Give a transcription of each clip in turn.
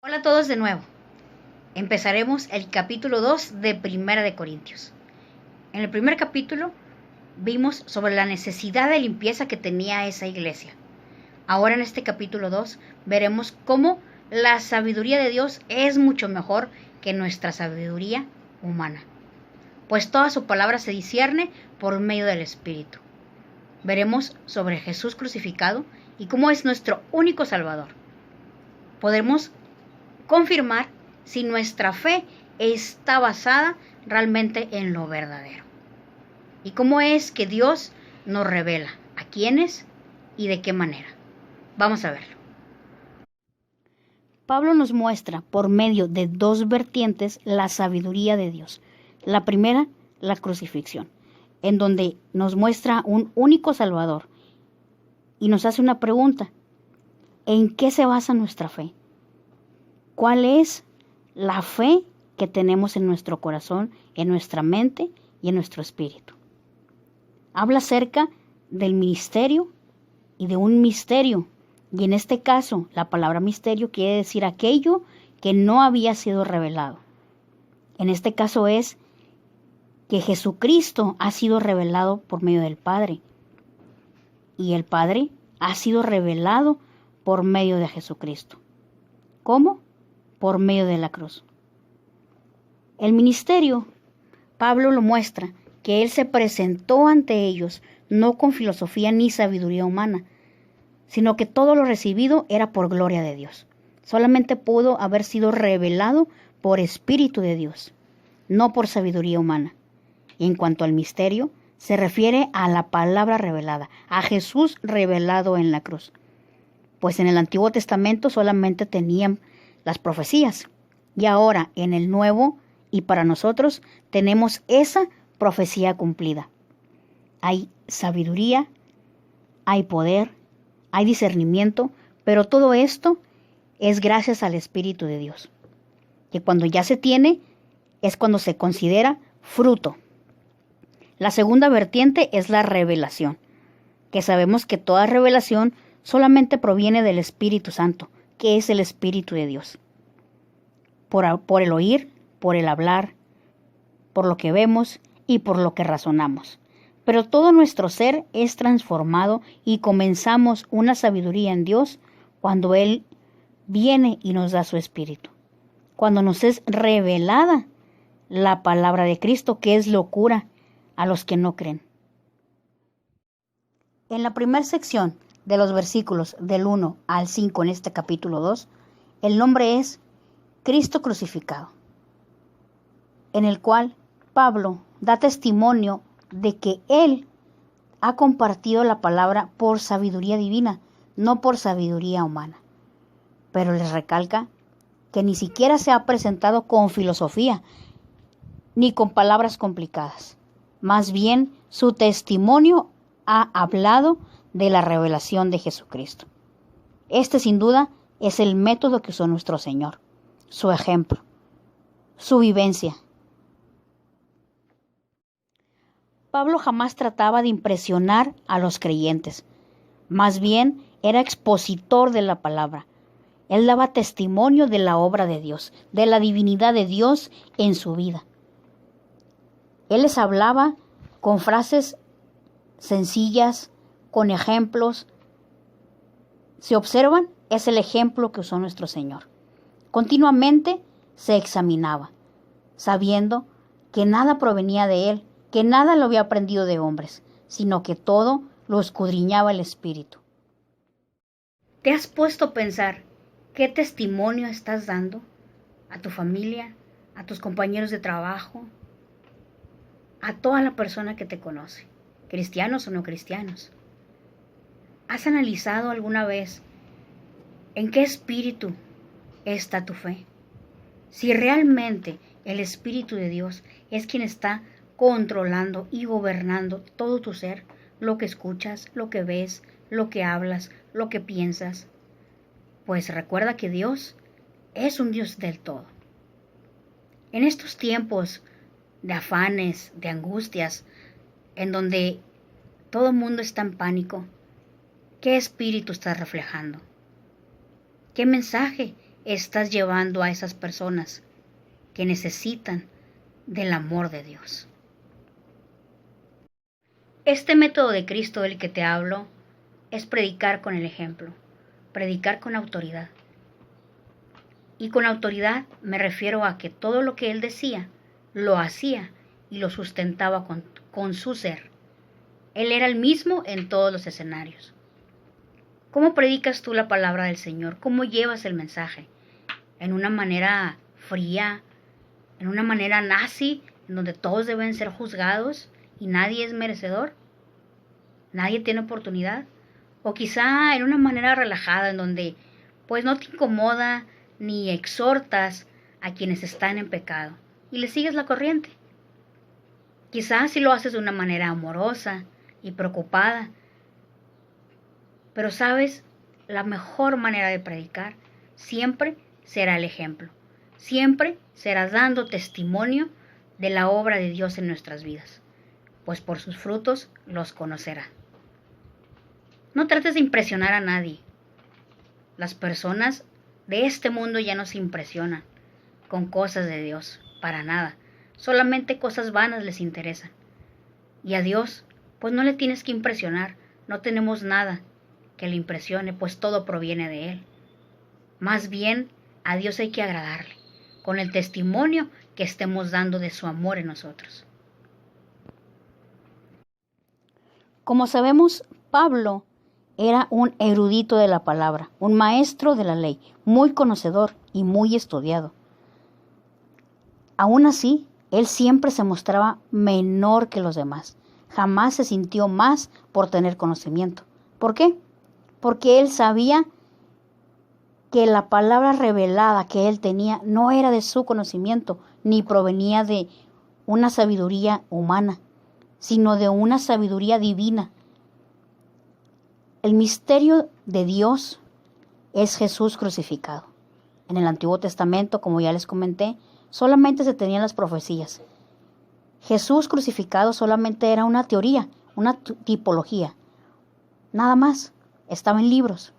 Hola a todos de nuevo. Empezaremos el capítulo 2 de Primera de Corintios. En el primer capítulo vimos sobre la necesidad de limpieza que tenía esa iglesia. Ahora en este capítulo 2 veremos cómo la sabiduría de Dios es mucho mejor que nuestra sabiduría humana, pues toda su palabra se discierne por medio del Espíritu. Veremos sobre Jesús crucificado y cómo es nuestro único Salvador. Podremos confirmar si nuestra fe está basada realmente en lo verdadero. Y cómo es que Dios nos revela a quiénes y de qué manera. Vamos a verlo. Pablo nos muestra por medio de dos vertientes la sabiduría de Dios. La primera, la crucifixión, en donde nos muestra un único Salvador y nos hace una pregunta: ¿en qué se basa nuestra fe? ¿Cuál es la fe que tenemos en nuestro corazón, en nuestra mente y en nuestro espíritu? Habla acerca del ministerio y de un misterio. Y en este caso, la palabra misterio quiere decir aquello que no había sido revelado. En este caso es que Jesucristo ha sido revelado por medio del Padre. Y el Padre ha sido revelado por medio de Jesucristo. ¿Cómo? Por medio de la cruz. El ministerio, Pablo lo muestra, que él se presentó ante ellos no con filosofía ni sabiduría humana, sino que todo lo recibido era por gloria de Dios. Solamente pudo haber sido revelado por Espíritu de Dios, no por sabiduría humana. Y en cuanto al misterio, se refiere a la palabra revelada, a Jesús revelado en la cruz. Pues en el Antiguo Testamento solamente tenían las profecías, y ahora en el Nuevo y para nosotros tenemos esa profecía cumplida. Hay sabiduría, hay poder, hay discernimiento, pero todo esto es gracias al Espíritu de Dios, que cuando ya se tiene es cuando se considera fruto. La segunda vertiente es la revelación, que sabemos que toda revelación solamente proviene del Espíritu Santo, que es el Espíritu de Dios. Por el oír, por el hablar, por lo que vemos y por lo que razonamos. Pero todo nuestro ser es transformado y comenzamos una sabiduría en Dios cuando Él viene y nos da su Espíritu. Cuando nos es revelada la palabra de Cristo, que es locura a los que no creen. En la primera sección de los versículos del 1 al 5 en este capítulo 2, el nombre es Cristo crucificado, en el cual Pablo da testimonio de que él ha compartido la palabra por sabiduría divina, no por sabiduría humana. Pero les recalca que ni siquiera se ha presentado con filosofía ni con palabras complicadas. Más bien, su testimonio ha hablado de la revelación de Jesucristo. Este sin duda es el método que usó nuestro Señor, su ejemplo, su vivencia. Pablo jamás trataba de impresionar a los creyentes, más bien era expositor de la palabra. Él daba testimonio de la obra de Dios, de la divinidad de Dios en su vida. Él les hablaba con frases sencillas, con ejemplos. Si observan, es el ejemplo que usó nuestro Señor. Continuamente se examinaba, sabiendo que nada provenía de Él, que nada lo había aprendido de hombres, sino que todo lo escudriñaba el Espíritu. ¿Te has puesto a pensar qué testimonio estás dando a tu familia, a tus compañeros de trabajo, a toda la persona que te conoce, cristianos o no cristianos? ¿Has analizado alguna vez en qué espíritu está tu fe? Si realmente el Espíritu de Dios es quien está controlando y gobernando todo tu ser, lo que escuchas, lo que ves, lo que hablas, lo que piensas, pues recuerda que Dios es un Dios del todo. En estos tiempos de afanes, de angustias, en donde todo el mundo está en pánico, ¿qué espíritu estás reflejando? ¿Qué mensaje estás llevando a esas personas que necesitan del amor de Dios? Este método de Cristo del que te hablo es predicar con el ejemplo, predicar con autoridad. Y con autoridad me refiero a que todo lo que Él decía, lo hacía y lo sustentaba con su ser. Él era el mismo en todos los escenarios. ¿Cómo predicas tú la palabra del Señor? ¿Cómo llevas el mensaje? ¿En una manera fría? ¿En una manera nazi, en donde todos deben ser juzgados y nadie es merecedor? ¿Nadie tiene oportunidad? O quizá en una manera relajada, en donde pues no te incomoda ni exhortas a quienes están en pecado y le sigues la corriente. Quizás si lo haces de una manera amorosa y preocupada, pero sabes, la mejor manera de predicar siempre será el ejemplo, siempre será dando testimonio de la obra de Dios en nuestras vidas, pues por sus frutos los conocerá. No trates de impresionar a nadie. Las personas de este mundo ya no se impresionan con cosas de Dios, para nada. Solamente cosas vanas les interesan. Y a Dios, pues no le tienes que impresionar. No tenemos nada que le impresione, pues todo proviene de Él. Más bien, a Dios hay que agradarle, con el testimonio que estemos dando de su amor en nosotros. Como sabemos, Pablo era un erudito de la palabra, un maestro de la ley, muy conocedor y muy estudiado. Aún así, él siempre se mostraba menor que los demás. Jamás se sintió más por tener conocimiento. ¿Por qué? Porque él sabía que la palabra revelada que él tenía no era de su conocimiento, ni provenía de una sabiduría humana, sino de una sabiduría divina. El misterio de Dios es Jesús crucificado. En el Antiguo Testamento, como ya les comenté, solamente se tenían las profecías. Jesús crucificado solamente era una teoría, una tipología. Nada más, estaba en libros.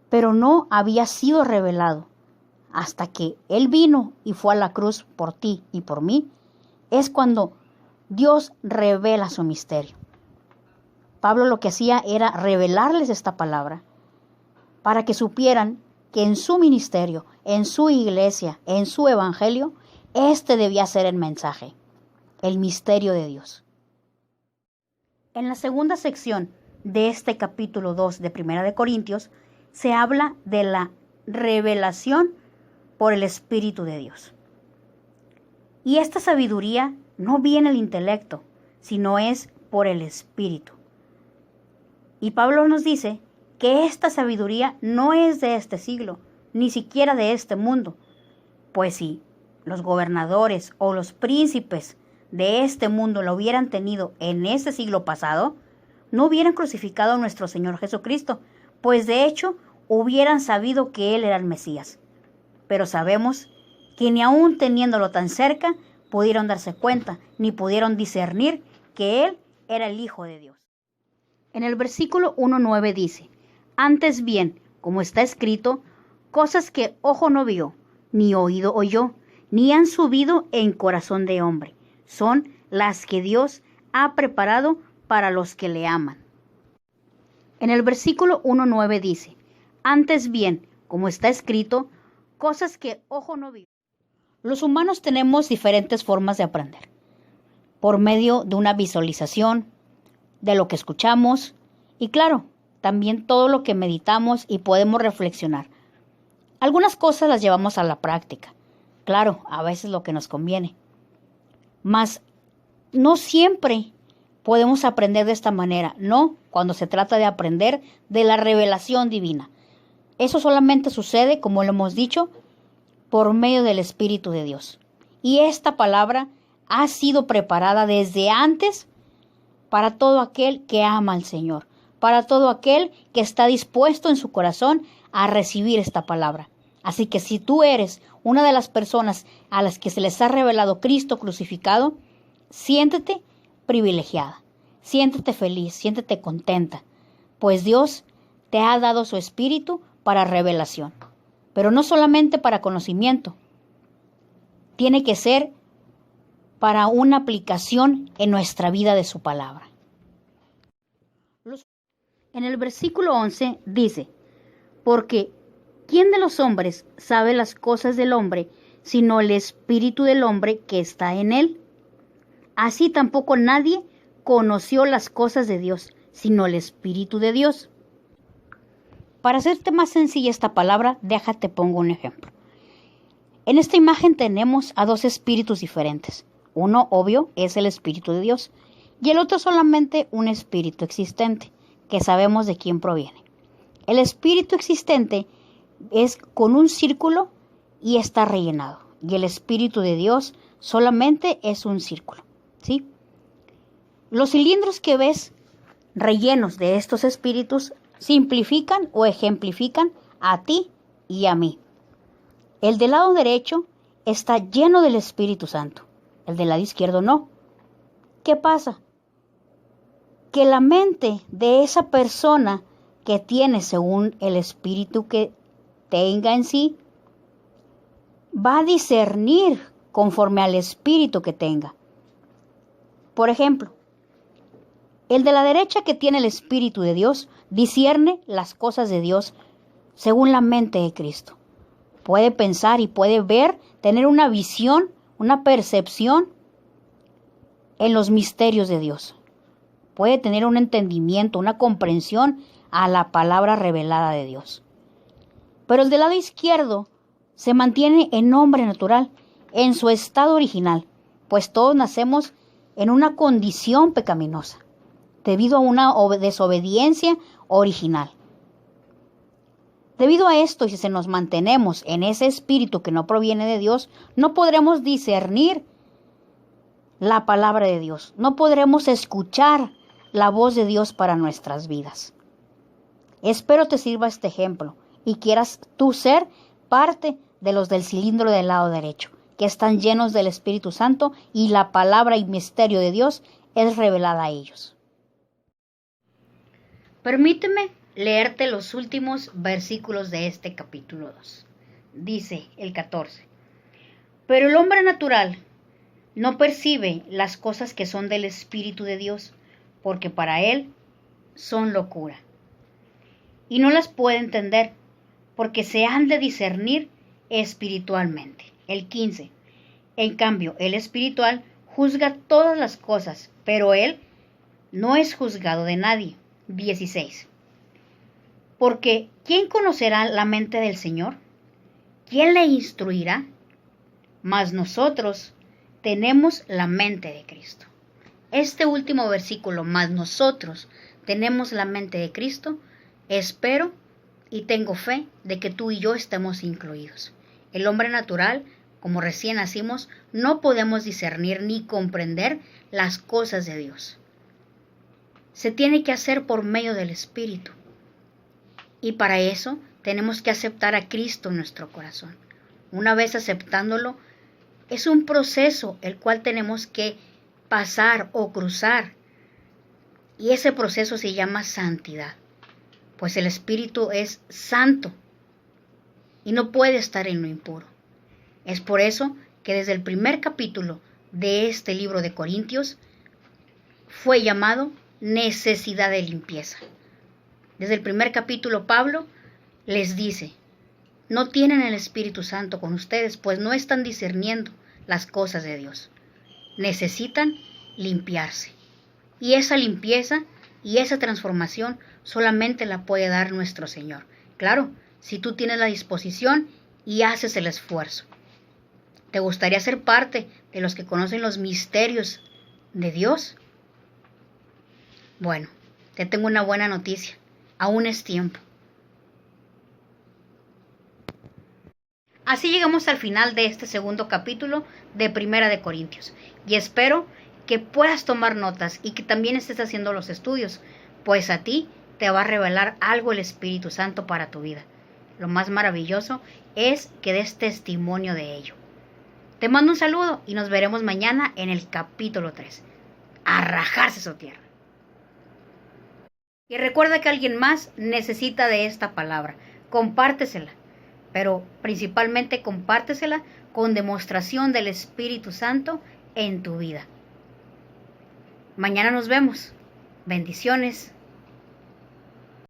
Pero no había sido revelado. Hasta que Él vino y fue a la cruz por ti y por mí, es cuando Dios revela su misterio. Pablo lo que hacía era revelarles esta palabra para que supieran que en su ministerio, en su iglesia, en su evangelio, este debía ser el mensaje, el misterio de Dios. En la segunda sección de este capítulo 2 de Primera de Corintios, se habla de la revelación por el Espíritu de Dios. Y esta sabiduría no viene del intelecto, sino es por el Espíritu. Y Pablo nos dice que esta sabiduría no es de este siglo, ni siquiera de este mundo. Pues si los gobernadores o los príncipes de este mundo lo hubieran tenido en este siglo pasado, no hubieran crucificado a nuestro Señor Jesucristo, pues de hecho hubieran sabido que Él era el Mesías. Pero sabemos que ni aún teniéndolo tan cerca, pudieron darse cuenta, ni pudieron discernir que Él era el Hijo de Dios. En el versículo 1:9 dice: antes bien, como está escrito, cosas que ojo no vio, ni oído oyó, ni han subido en corazón de hombre, son las que Dios ha preparado para los que le aman. En el versículo 1:9 dice: antes bien, como está escrito, cosas que ojo no vio. Los humanos tenemos diferentes formas de aprender, por medio de una visualización, de lo que escuchamos y claro, también todo lo que meditamos y podemos reflexionar. Algunas cosas las llevamos a la práctica, claro, a veces lo que nos conviene. Mas no siempre podemos aprender de esta manera, no cuando se trata de aprender de la revelación divina. Eso solamente sucede, como lo hemos dicho, por medio del Espíritu de Dios. Y esta palabra ha sido preparada desde antes para todo aquel que ama al Señor, para todo aquel que está dispuesto en su corazón a recibir esta palabra. Así que si tú eres una de las personas a las que se les ha revelado Cristo crucificado, siéntete privilegiada, siéntete feliz, siéntete contenta, pues Dios te ha dado su Espíritu para revelación. pero no solamente para conocimiento, tiene que ser para una aplicación en nuestra vida de su palabra. En el versículo 11 dice, porque ¿quién de los hombres sabe las cosas del hombre, sino el espíritu del hombre que está en él? Así tampoco nadie conoció las cosas de Dios, sino el espíritu de Dios. Para hacerte más sencilla esta palabra, déjate pongo un ejemplo. En esta imagen tenemos a dos espíritus diferentes. Uno, obvio, es el espíritu de Dios, y el otro solamente un espíritu existente, que sabemos de quién proviene. El espíritu existente es con un círculo y está rellenado, y el espíritu de Dios solamente es un círculo, ¿sí? Los cilindros que ves rellenos de estos espíritus simplifican o ejemplifican a ti y a mí. El del lado derecho está lleno del Espíritu Santo, el del lado izquierdo no. ¿Qué pasa? Que la mente de esa persona que tiene según el espíritu que tenga en sí, va a discernir conforme al espíritu que tenga. Por ejemplo, el de la derecha que tiene el Espíritu de Dios discierne las cosas de Dios según la mente de Cristo. Puede pensar y puede ver, tener una visión, una percepción en los misterios de Dios. Puede tener un entendimiento, una comprensión a la palabra revelada de Dios. Pero el del lado izquierdo se mantiene en hombre natural, en su estado original, pues todos nacemos en una condición pecaminosa, debido a una desobediencia original. Debido a esto, y si nos mantenemos en ese espíritu que no proviene de Dios, no podremos discernir la palabra de Dios, no podremos escuchar la voz de Dios para nuestras vidas. Espero te sirva este ejemplo y quieras tú ser parte de los del cilindro del lado derecho, que están llenos del Espíritu Santo y la palabra y misterio de Dios es revelada a ellos. Permíteme leerte los últimos versículos de este capítulo 2. Dice el 14. Pero el hombre natural no percibe las cosas que son del Espíritu de Dios, porque para él son locura. Y no las puede entender, porque se han de discernir espiritualmente. El 15. En cambio, el espiritual juzga todas las cosas, pero él no es juzgado de nadie. 16. Porque ¿quién conocerá la mente del Señor? ¿Quién le instruirá? Mas nosotros tenemos la mente de Cristo. Este último versículo, mas nosotros tenemos la mente de Cristo, espero y tengo fe de que tú y yo estemos incluidos. El hombre natural, como recién nacimos, no podemos discernir ni comprender las cosas de Dios. Se tiene que hacer por medio del Espíritu. Y para eso tenemos que aceptar a Cristo en nuestro corazón. Una vez aceptándolo, es un proceso el cual tenemos que pasar o cruzar. Y ese proceso se llama santidad. Pues el Espíritu es santo y no puede estar en lo impuro. Es por eso que desde el primer capítulo de este libro de Corintios fue llamado necesidad de limpieza. Desde el primer capítulo Pablo les dice, no tienen el Espíritu Santo con ustedes, pues no están discerniendo las cosas de Dios. Necesitan limpiarse. Y esa limpieza y esa transformación solamente la puede dar nuestro Señor. Claro, si tú tienes la disposición y haces el esfuerzo. ¿Te gustaría ser parte de los que conocen los misterios de Dios? Bueno, te tengo una buena noticia. Aún es tiempo. Así llegamos al final de este segundo capítulo de Primera de Corintios. Y espero que puedas tomar notas y que también estés haciendo los estudios, pues a ti te va a revelar algo el Espíritu Santo para tu vida. Lo más maravilloso es que des testimonio de ello. Te mando un saludo y nos veremos mañana en el capítulo 3. A rajarse su tierra. Y recuerda que alguien más necesita de esta palabra. Compártesela. pero principalmente compártesela con demostración del Espíritu Santo en tu vida. Mañana nos vemos. Bendiciones.